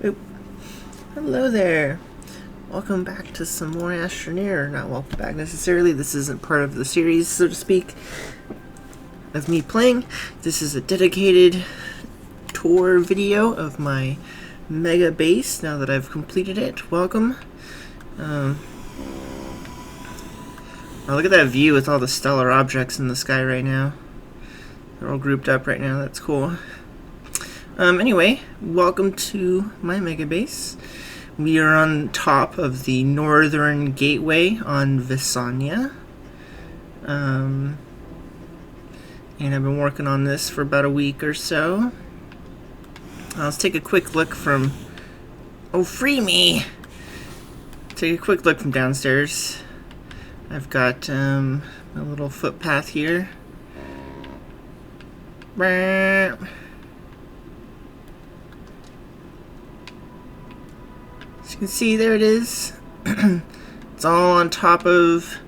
Oh, hello there. Welcome back to some more Astroneer. Not welcome back necessarily. This isn't part of the series, so to speak, of me playing. This is a dedicated tour video of my Megabase now that I've completed it. Welcome. Oh, look at that view with all the stellar objects in the sky right now. They're all grouped up right now. That's cool. Anyway, welcome to my Megabase. We are on top of the northern gateway on Visanya. And I've been working on this for about a week or so. Let's take a quick look from... Oh, free me! Take a quick look from downstairs. I've got a little footpath here. As you can see, there it is. It's all on top of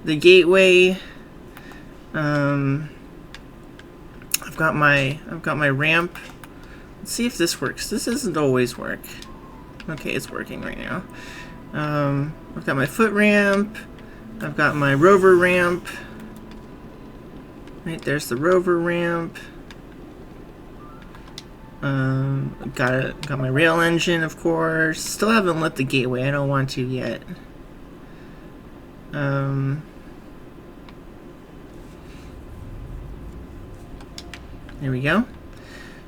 the gateway. I've got my ramp. Let's see if this works. This doesn't always work. Okay, it's working right now. I've got my foot ramp. I've got my rover ramp. Right there's the rover ramp. Got my rail engine, of course. Still haven't lit the gateway. I don't want to yet. There we go.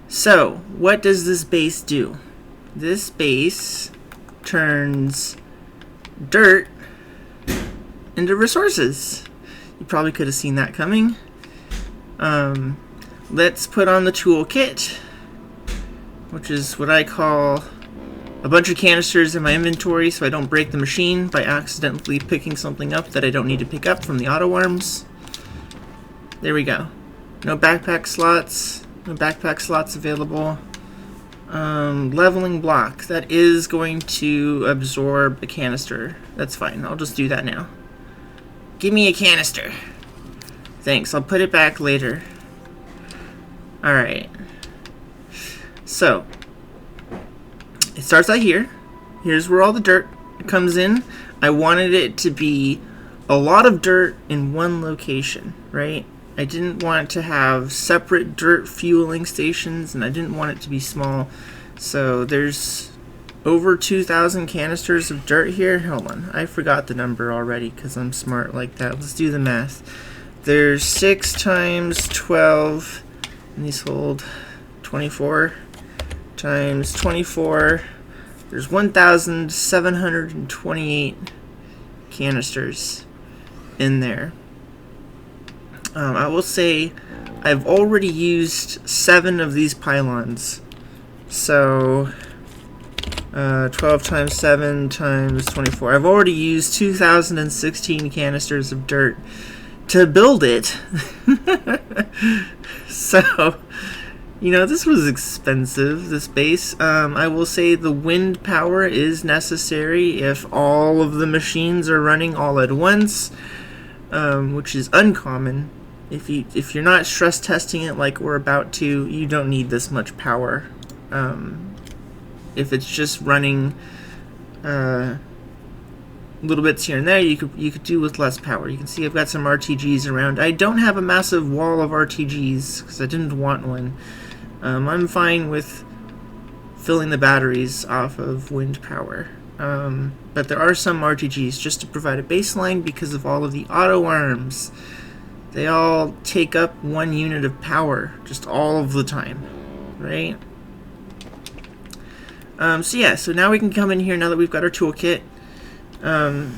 So, what does this base do? This base turns dirt into resources. You probably could have seen that coming. Let's put on the toolkit, which is what I call a bunch of canisters in my inventory so I don't break the machine by accidentally picking something up that I don't need to pick up from the auto arms. There we go. No backpack slots. No backpack slots available. Leveling block. That is going to absorb a canister. That's fine. I'll just do that now. Give me a canister. Thanks. I'll put it back later. Alright. So, it starts out here. Here's where all the dirt comes in. I wanted it to be a lot of dirt in one location, right? I didn't want it to have separate dirt fueling stations, and I didn't want it to be small. So there's over 2,000 canisters of dirt here. Hold on, I forgot the number already because I'm smart like that. Let's do the math. There's 6 times 12, and these hold 24 times 24. There's 1,728 canisters in there. I will say I've already used 7 of these pylons. So 12 times 7 times 24. I've already used 2,016 canisters of dirt to build it. So, you know, this was expensive, this base. I will say the wind power is necessary if all of the machines are running all at once, which is uncommon. If you're not stress testing it like we're about to, you don't need this much power. If it's just running little bits here and there, you could do with less power. You can see I've got some RTGs around. I don't have a massive wall of RTGs because I didn't want one. I'm fine with filling the batteries off of wind power. But there are some RTGs just to provide a baseline because of all of the auto arms. They all take up 1 unit of power just all of the time, right? So yeah, so now we can come in here now that we've got our toolkit. Boop.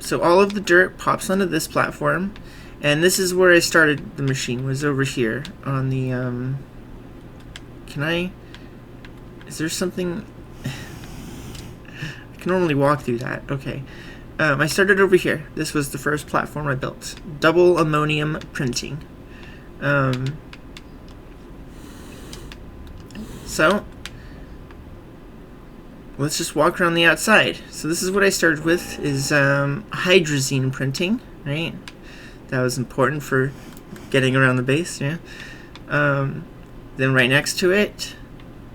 So all of the dirt pops onto this platform, and this is where I started the machine, was over here on the, is there something, I can normally walk through that, okay. I started over here. This was the first platform I built. Double ammonium printing. So, let's just walk around the outside. So this is what I started with, is hydrazine printing, right? That was important for getting around the base, yeah. Then right next to it,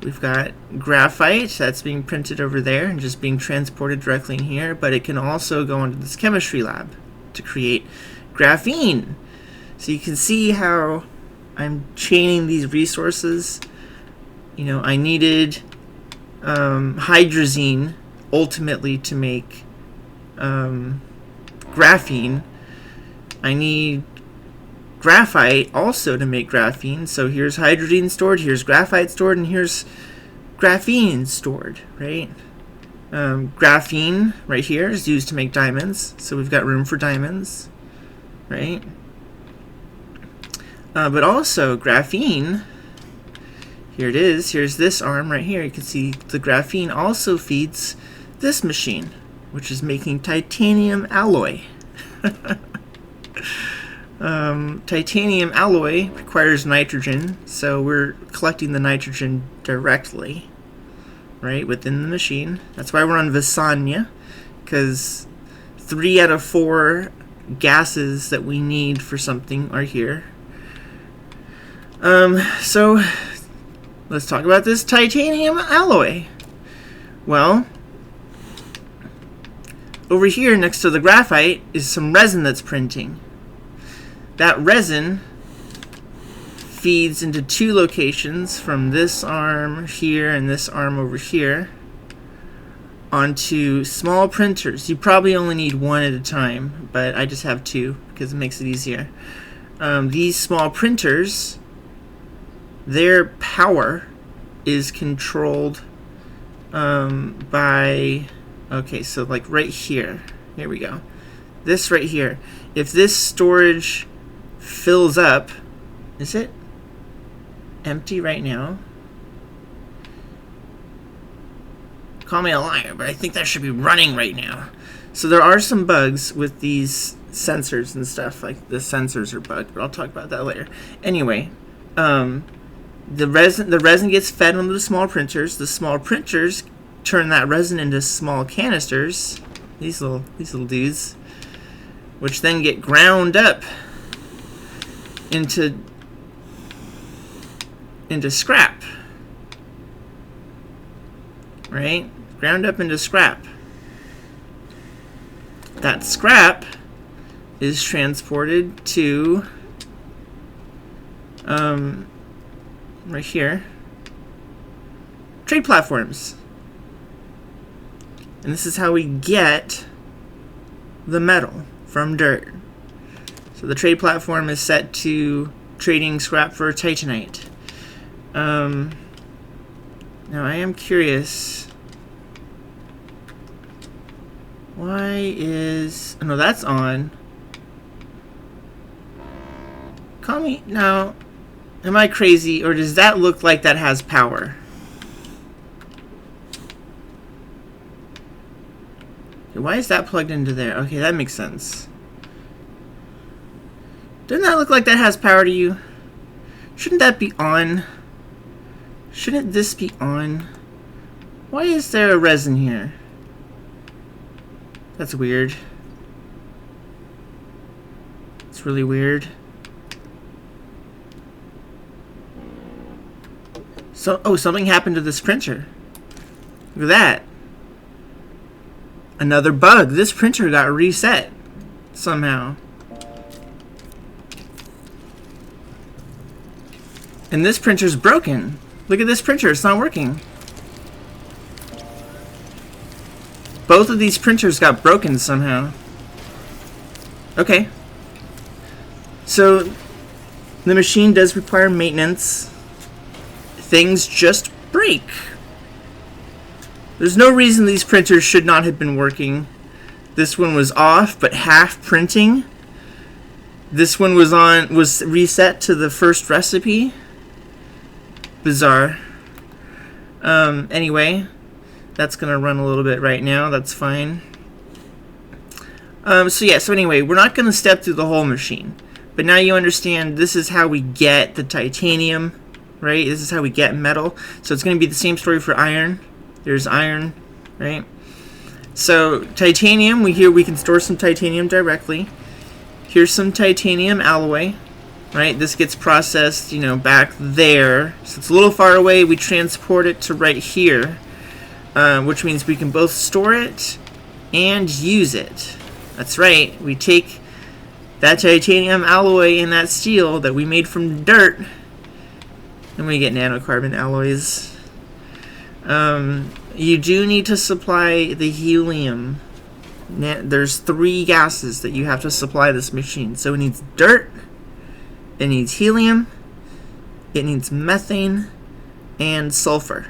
We've got graphite that's being printed over there and just being transported directly in here, but it can also go into this chemistry lab to create graphene. So you can see how I'm chaining these resources. You know, I needed hydrazine ultimately to make graphene. I need graphite also to make graphene. So here's hydrogen stored, here's graphite stored, and here's graphene stored, right? Graphene right here is used to make diamonds, so we've got room for diamonds, right? But also graphene, here it is, here's this arm right here. You can see the graphene also feeds this machine, which is making titanium alloy. Titanium alloy requires nitrogen, so we're collecting the nitrogen directly, right, within the machine. That's why we're on Visanya, because 3 out of 4 gases that we need for something are here. So let's talk about this titanium alloy. Well, over here next to the graphite is some resin that's printing. That resin feeds into 2 locations, from this arm here and this arm over here, onto small printers. You probably only need 1 at a time, but I just have 2 because it makes it easier. These small printers, their power is controlled by, okay, so like right here. Here we go. This right here. If this storage fills up, is it empty right now? Call me a liar, but I think that should be running right now. So there are some bugs with these sensors and stuff, like the sensors are bugged, but I'll talk about that later. Anyway, the resin gets fed onto the small printers. The small printers turn that resin into small canisters, these little dudes, which then get ground up into scrap, right? Ground up into scrap. That scrap is transported to right here, trade platforms. And this is how we get the metal from dirt. So the trade platform is set to trading scrap for titanite. Now I am curious, why is, oh no, that's on. Call me, now, am I crazy, or does that look like that has power? Why is that plugged into there? Okay, that makes sense. Doesn't that look like that has power to you? Shouldn't that be on? Shouldn't this be on? Why is there a resin here? That's weird. It's really weird. So, oh, something happened to this printer. Look at that. Another bug. This printer got reset somehow. And this printer's broken. Look at this printer, it's not working. Both of these printers got broken somehow. Okay. So the machine does require maintenance. Things just break. There's no reason these printers should not have been working. This one was off, but half printing. This one was reset to the first recipe. Bizarre. Anyway, that's gonna run a little bit right now. That's fine. So anyway, we're not gonna step through the whole machine, but now you understand this is how we get the titanium, right? This is how we get metal. So it's gonna be the same story for iron. There's iron, right? So titanium, we can store some titanium directly. Here's some titanium alloy. right? This gets processed, you know, back there. So it's a little far away. We transport it to right here, which means we can both store it and use it. That's right. We take that titanium alloy and that steel that we made from dirt, and we get nanocarbon alloys. You do need to supply the helium. There's 3 gases that you have to supply this machine. So it needs dirt, it needs helium, it needs methane, and sulfur.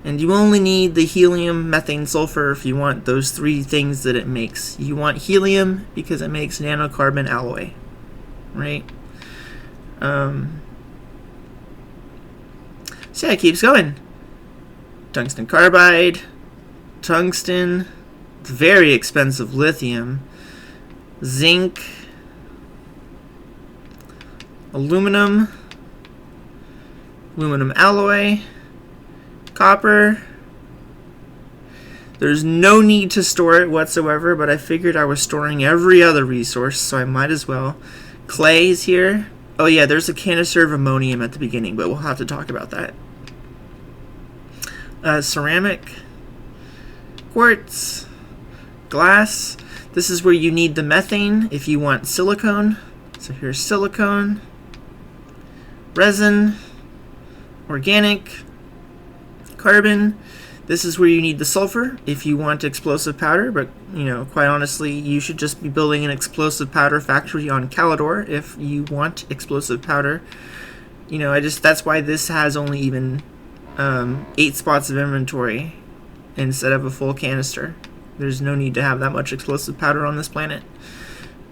And you only need the helium, methane, sulfur if you want those 3 things that it makes. You want helium because it makes nanocarbon alloy, right? So yeah, it keeps going. Tungsten carbide, tungsten, very expensive lithium, zinc, aluminum, aluminum alloy, copper. There's no need to store it whatsoever, but I figured I was storing every other resource, so I might as well. Clay is here. Oh yeah, there's a canister of ammonium at the beginning, but we'll have to talk about that. Ceramic, quartz, glass. This is where you need the methane if you want silicone. So here's silicone, resin, organic, carbon. This is where you need the sulfur if you want explosive powder, but you know, quite honestly, you should just be building an explosive powder factory on Calidor if you want explosive powder. You know, that's why this has only even 8 spots of inventory instead of a full canister. There's no need to have that much explosive powder on this planet,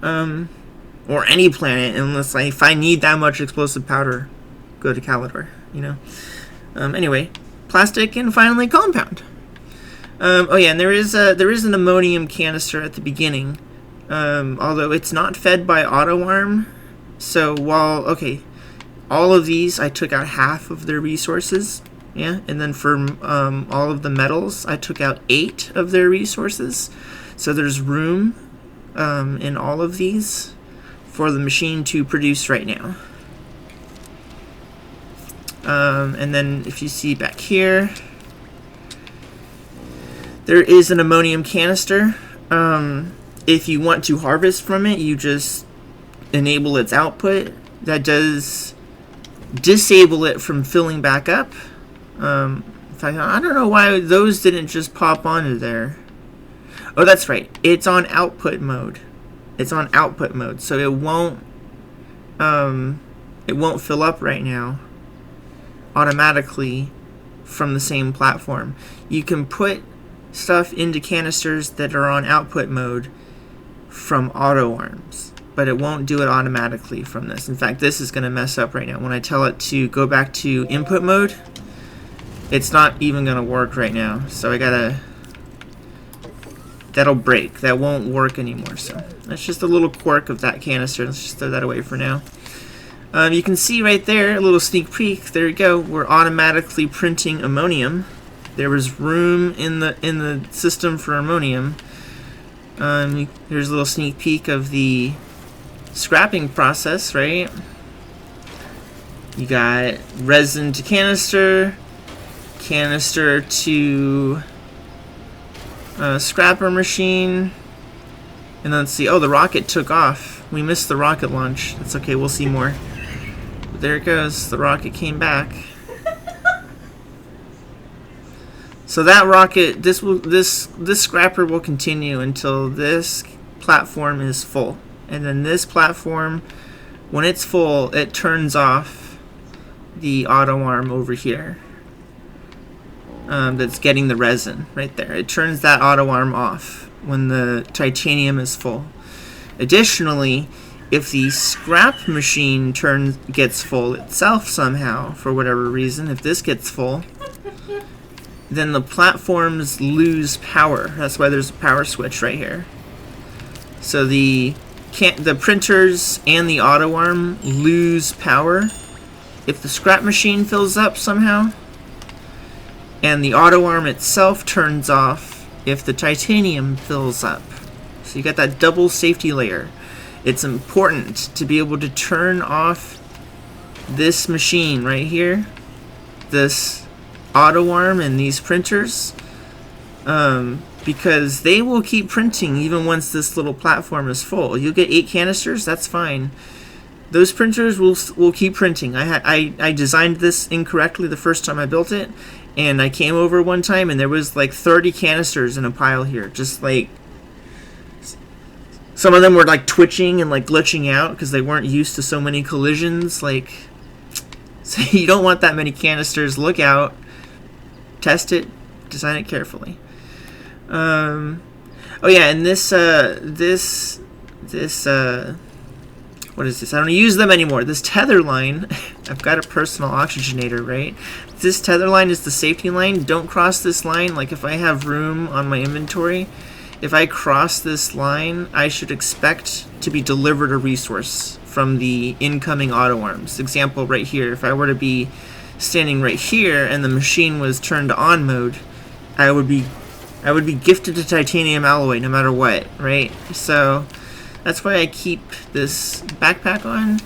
or any planet, unless if I need that much explosive powder, go to Calidor. You know. Anyway, plastic and finally compound. Oh yeah, and there is an ammonium canister at the beginning, although it's not fed by auto arm. So okay, all of these I took out half of their resources. Yeah, and then for all of the metals, I took out 8 of their resources. So there's room in all of these for the machine to produce right now. And then if you see back here, there is an ammonium canister. If you want to harvest from it, you just enable its output. That does disable it from filling back up. In fact, I don't know why those didn't just pop onto there. Oh, that's right. It's on output mode. It's on output mode, so it won't fill up right now automatically from the same platform. You can put stuff into canisters that are on output mode from auto arms, but it won't do it automatically from this. In fact, this is going to mess up right now. When I tell it to go back to input mode, it's not even going to work right now. So that'll break. That won't work anymore. So that's just a little quirk of that canister. Let's just throw that away for now. You can see right there, a little sneak peek. There you go. We're automatically printing ammonium. There was room in the system for ammonium. Here's a little sneak peek of the scrapping process, right? You got resin to canister, canister to scrapper machine, and then let's see. Oh, the rocket took off. We missed the rocket launch. That's okay. We'll see more. But there it goes. The rocket came back. So that rocket, this scrapper will continue until this platform is full, and then this platform, when it's full, it turns off the auto arm over here. That's getting the resin right there. It turns that auto arm off when the titanium is full. Additionally, if the scrap machine gets full itself somehow, for whatever reason, if this gets full, then the platforms lose power. That's why there's a power switch right here. So the printers and the auto arm lose power if the scrap machine fills up somehow, and the auto arm itself turns off if the titanium fills up. So you got that double safety layer. It's important to be able to turn off this machine right here, this auto arm and these printers, because they will keep printing even once this little platform is full. You'll get 8 canisters, that's fine. Those printers will keep printing. I designed this incorrectly the first time I built it, and I came over one time and there was like 30 canisters in a pile here. Just like, some of them were like twitching and like glitching out because they weren't used to so many collisions. Like, so you don't want that many canisters. Look out. Test it. Design it carefully. Oh yeah, and this what is this? I don't use them anymore. This tether line, I've got a personal oxygenator, right? This tether line is the safety line. Don't cross this line. Like, if I have room on my inventory, if I cross this line, I should expect to be delivered a resource from the incoming auto arms. Example right here, if I were to be standing right here and the machine was turned on mode, I would be gifted a titanium alloy no matter what, right? So that's why I keep this backpack on.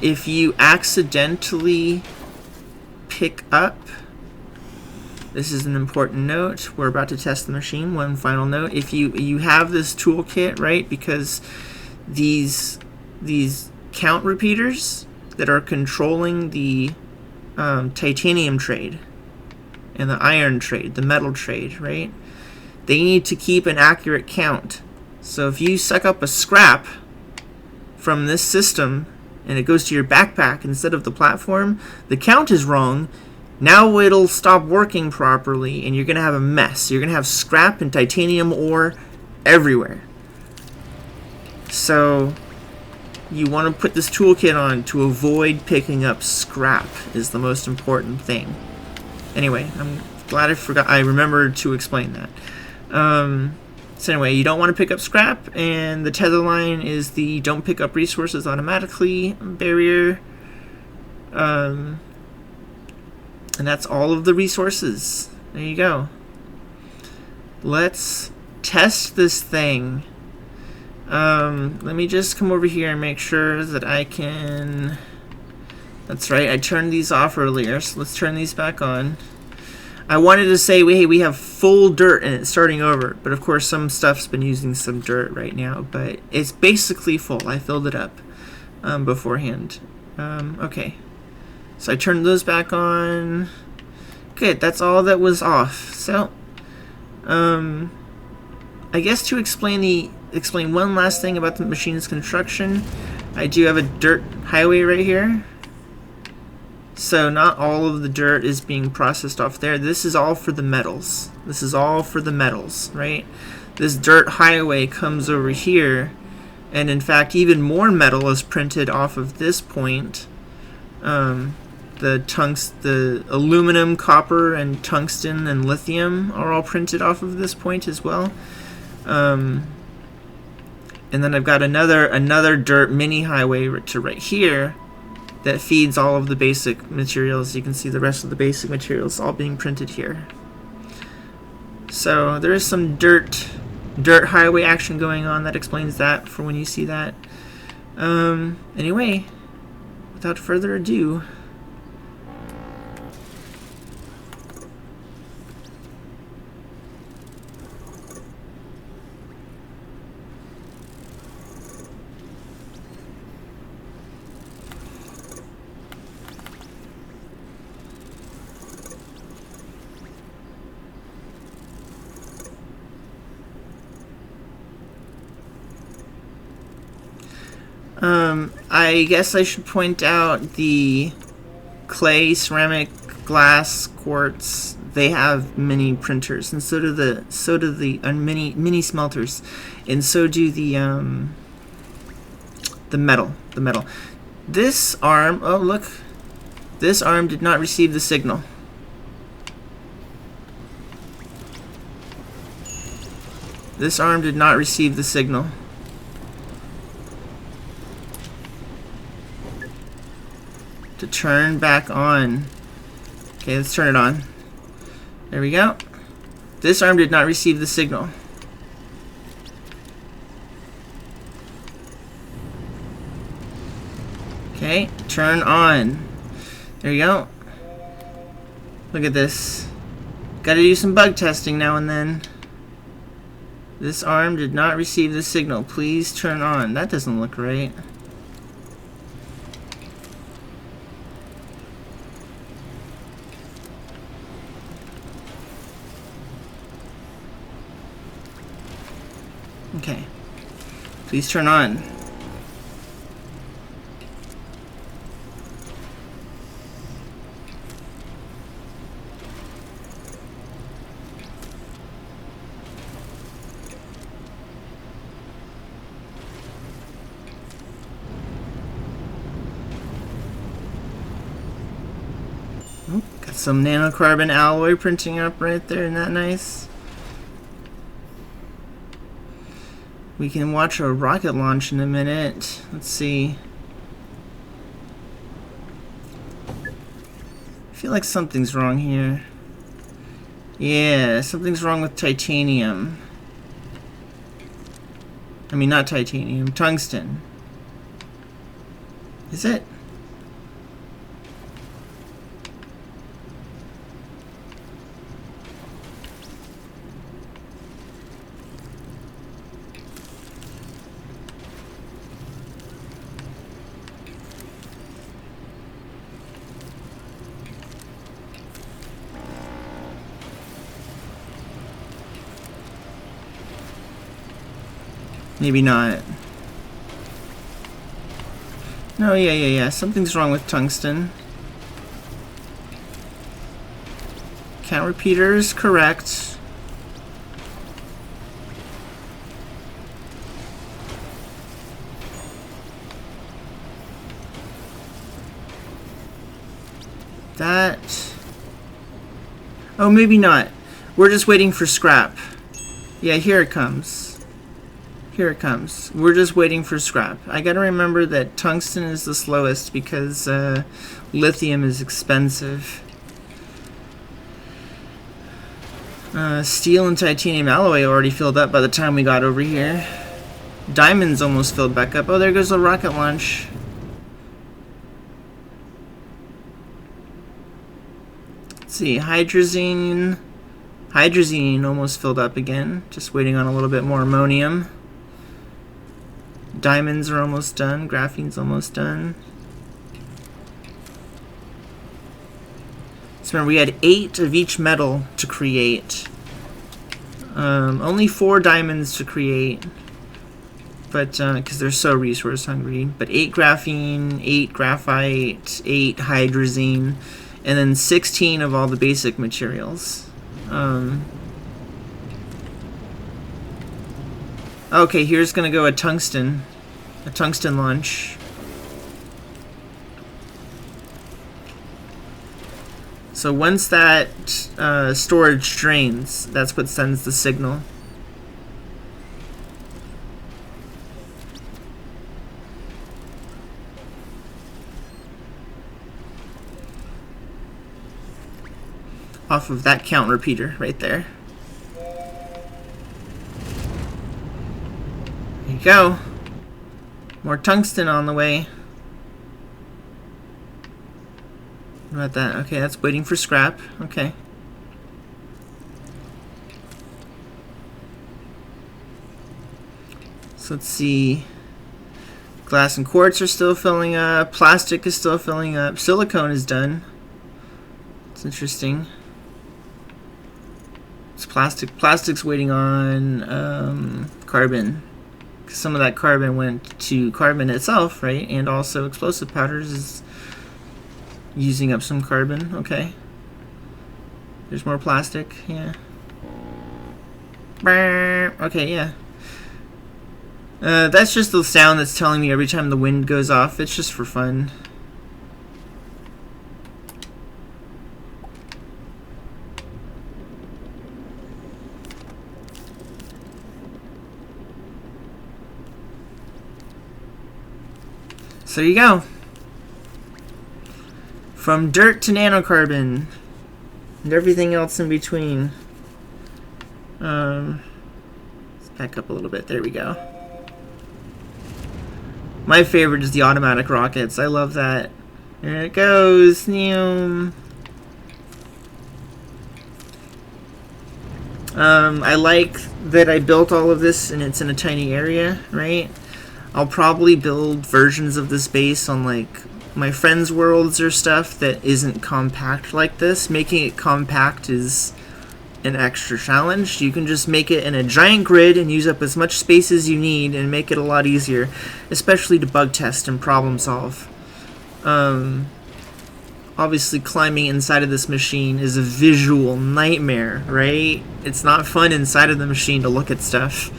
If you accidentally pick up, this is an important note, we're about to test the machine, one final note. If you have this toolkit, right, because these count repeaters that are controlling the titanium trade and the iron trade, the metal trade, right, they need to keep an accurate count. So if you suck up a scrap from this system and it goes to your backpack instead of the platform, the count is wrong. Now it'll stop working properly and you're going to have a mess. You're going to have scrap and titanium ore everywhere. So you want to put this toolkit on to avoid picking up scrap is the most important thing. Anyway, I'm glad I remembered to explain that. So anyway, you don't want to pick up scrap, and the tether line is the don't pick up resources automatically barrier. And that's all of the resources. There you go. Let's test this thing. Let me just come over here and make sure that I can... That's right, I turned these off earlier, so let's turn these back on. I wanted to say, hey, we have full dirt and it's starting over, but of course some stuff's been using some dirt right now, but it's basically full. I filled it up beforehand. Okay, so I turned those back on. Good, that's all that was off. So, I guess to explain one last thing about the machine's construction, I do have a dirt highway right here. So not all of the dirt is being processed off there. This is all for the metals. This is all for the metals, right? This dirt highway comes over here, and in fact even more metal is printed off of this point. The aluminum, copper, and tungsten and lithium are all printed off of this point as well. And then I've got another dirt mini highway to right here that feeds all of the basic materials. You can see the rest of the basic materials all being printed here. So there is some dirt highway action going on that explains that for when you see that. Anyway, without further ado, I guess I should point out the clay, ceramic, glass, quartz. They have mini printers, and so do the mini smelters, and so do the metal. This arm. Oh look, this arm did not receive the signal. This arm did not receive the signal. To turn back on. Okay, let's turn it on. There we go. This arm did not receive the signal. Okay, turn on. There you go. Look at this. Gotta do some bug testing now and then. This arm did not receive the signal. Please turn on. That doesn't look right. Okay. Please turn on. Oh, got some nanocarbon alloy printing up right there. Isn't that nice? We can watch a rocket launch in a minute. Let's see. I feel like something's wrong here. Yeah, something's wrong with titanium. I mean, not titanium, tungsten. Is it? Maybe not. No, yeah. Something's wrong with tungsten. Count repeater is correct. That... Oh, maybe not. We're just waiting for scrap. Yeah, here it comes. Here it comes. We're just waiting for scrap. I gotta remember that tungsten is the slowest because lithium is expensive. Steel and titanium alloy already filled up by the time we got over here. Diamonds almost filled back up. Oh, there goes the rocket launch. Let's see, hydrazine. Hydrazine almost filled up again. Just waiting on a little bit more ammonium. Diamonds are almost done. Graphene's almost done. So remember, we had 8 of each metal to create. Only 4 diamonds to create. But, because they're so resource hungry. But 8 graphene, 8 graphite, 8 hydrazine, and then 16 of all the basic materials. Okay, here's gonna go a tungsten launch. So once that storage drains, that's what sends the signal. Off of that count repeater right there. There you go. More tungsten on the way. What about that? Okay, that's waiting for scrap. Okay. So let's see. Glass and quartz are still filling up. Plastic is still filling up. Silicone is done. It's interesting. It's plastic. Plastic's waiting on carbon. Some of that carbon went to carbon itself, right? And also explosive powders is using up some carbon. Okay. There's more plastic. Yeah. Okay, yeah. That's just the sound that's telling me every time the wind goes off. It's just for fun. So there you go. From dirt to nanocarbon. And everything else in between. Let's back up a little bit. There we go. My favorite is the automatic rockets. I love that. There it goes. I like that I built all of this and it's in a tiny area, right? I'll probably build versions of this base on like my friends' worlds or stuff that isn't compact like this. Making it compact is an extra challenge. You can just make it in a giant grid and use up as much space as you need and make it a lot easier, especially to bug test and problem solve. Obviously climbing inside of this machine is a visual nightmare, right? It's not fun inside of the machine to look at stuff.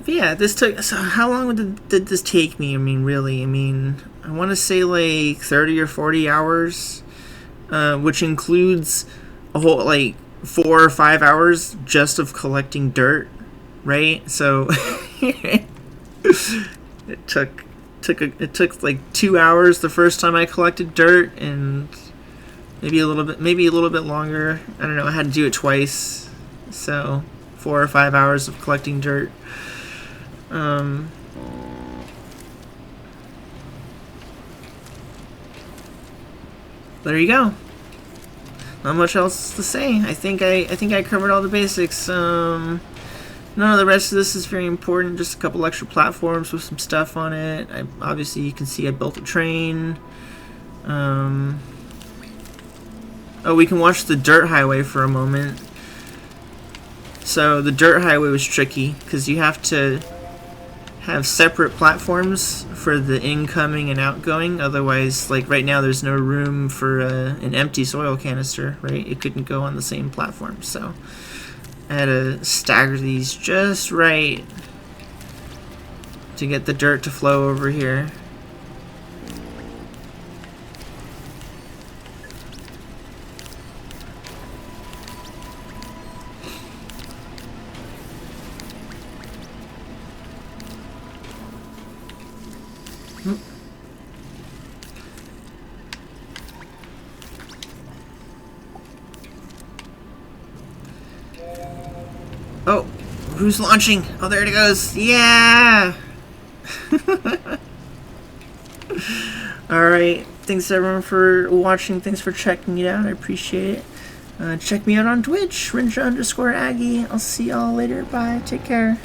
Yeah, this took, so how long did this take me? I mean, really, I want to say like 30 or 40 hours, which includes a whole, like, 4 or 5 hours just of collecting dirt, right? So, it took like 2 hours the first time I collected dirt, and maybe a little bit longer. I don't know, I had to do it twice, so 4 or 5 hours of collecting dirt. There you go. Not much else to say. I think I covered all the basics. None of the rest of this is very important. Just a couple extra platforms with some stuff on it. Obviously you can see I built a train. Oh, we can watch the dirt highway for a moment. So the dirt highway was tricky because you have to have separate platforms for the incoming and outgoing. Otherwise, like right now, there's no room for an empty soil canister, right? It couldn't go on the same platform. So I had to stagger these just right to get the dirt to flow over here. Oh, who's launching? Oh, there it goes. Yeah! Alright, thanks everyone for watching. Thanks for checking it out. I appreciate it. Check me out on Twitch, Rinja_Aggie. I'll see y'all later. Bye. Take care.